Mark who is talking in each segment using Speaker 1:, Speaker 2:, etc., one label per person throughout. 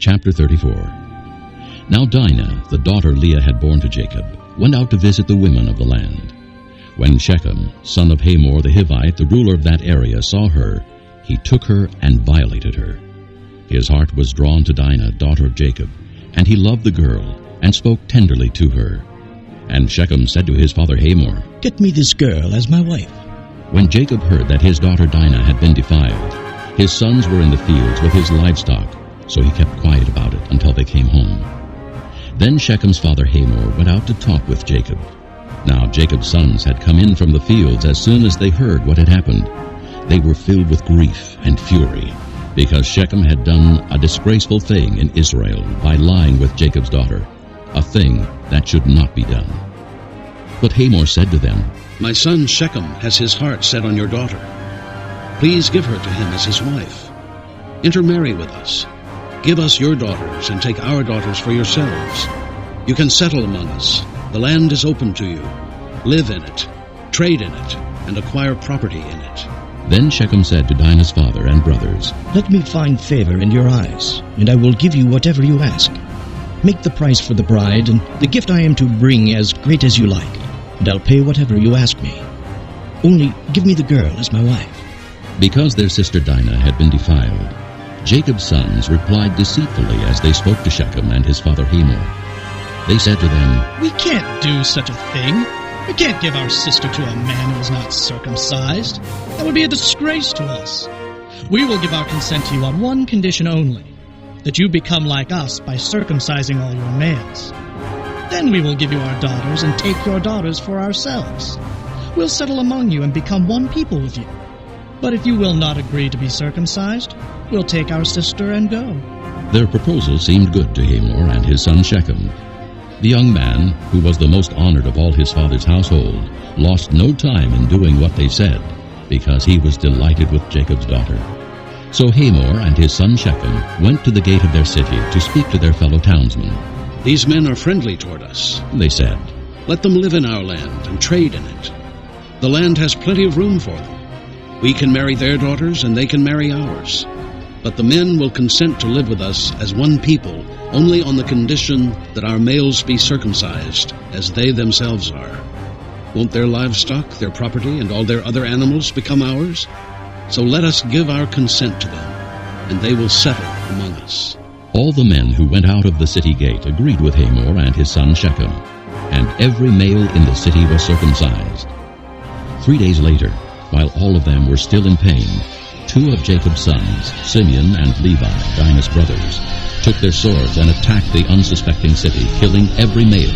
Speaker 1: Chapter 34. Now Dinah, the daughter Leah had borne to Jacob, went out to visit the women of the land. When Shechem, son of Hamor the Hivite, the ruler of that area, saw her, he took her and violated her. His heart was drawn to Dinah, daughter of Jacob, and he loved the girl, and spoke tenderly to her. And Shechem said to his father Hamor,
Speaker 2: "Get me this girl as my wife."
Speaker 1: When Jacob heard that his daughter Dinah had been defiled, his sons were in the fields with his livestock, so he kept quiet about it until they came home. Then Shechem's father Hamor went out to talk with Jacob. Now Jacob's sons had come in from the fields as soon as they heard what had happened. They were filled with grief and fury, because Shechem had done a disgraceful thing in Israel by lying with Jacob's daughter, a thing that should not be done. But Hamor said to them,
Speaker 3: "My son Shechem has his heart set on your daughter. Please give her to him as his wife. Intermarry with us. Give us your daughters and take our daughters for yourselves. You can settle among us. The land is open to you. Live in it, trade in it, and acquire property in it."
Speaker 1: Then Shechem said to Dinah's father and brothers,
Speaker 2: "Let me find favor in your eyes, and I will give you whatever you ask. Make the price for the bride and the gift I am to bring as great as you like, and I'll pay whatever you ask me. Only give me the girl as my wife."
Speaker 1: Because their sister Dinah had been defiled, Jacob's sons replied deceitfully as they spoke to Shechem and his father Hamor. They said to them,
Speaker 4: "We can't do such a thing. We can't give our sister to a man who is not circumcised. That would be a disgrace to us. We will give our consent to you on one condition only, that you become like us by circumcising all your males. Then we will give you our daughters and take your daughters for ourselves. We'll settle among you and become one people with you. But if you will not agree to be circumcised, we'll take our sister and go."
Speaker 1: Their proposal seemed good to Hamor and his son Shechem. The young man, who was the most honored of all his father's household, lost no time in doing what they said, because he was delighted with Jacob's daughter. So Hamor and his son Shechem went to the gate of their city to speak to their fellow townsmen.
Speaker 3: "These men are friendly toward us,"
Speaker 1: they said.
Speaker 3: "Let them live in our land and trade in it. The land has plenty of room for them. We can marry their daughters and they can marry ours. But the men will consent to live with us as one people only on the condition that our males be circumcised, as they themselves are. Won't their livestock, their property, and all their other animals become ours? So let us give our consent to them, and they will settle among us."
Speaker 1: All the men who went out of the city gate agreed with Hamor and his son Shechem, and every male in the city was circumcised. 3 days later, while all of them were still in pain, 2 of Jacob's sons, Simeon and Levi, Dinah's brothers, took their swords and attacked the unsuspecting city, killing every male.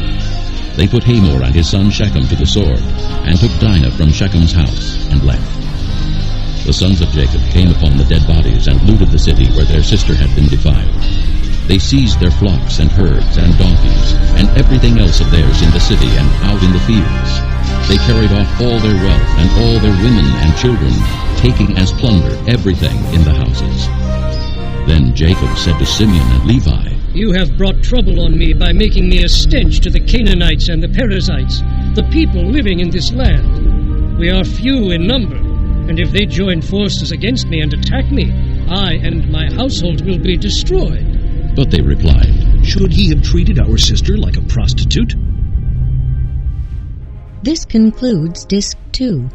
Speaker 1: They put Hamor and his son Shechem to the sword, and took Dinah from Shechem's house, and left. The sons of Jacob came upon the dead bodies and looted the city where their sister had been defiled. They seized their flocks and herds and donkeys, and everything else of theirs in the city and out in the fields. They carried off all their wealth and all their women and children, taking as plunder everything in the houses. Then Jacob said to Simeon and Levi,
Speaker 5: "You have brought trouble on me by making me a stench to the Canaanites and the Perizzites, the people living in this land. We are few in number, and if they join forces against me and attack me, I and my household will be destroyed."
Speaker 1: But they replied,
Speaker 2: "Should he have treated our sister like a prostitute?"
Speaker 6: This concludes Disc 2.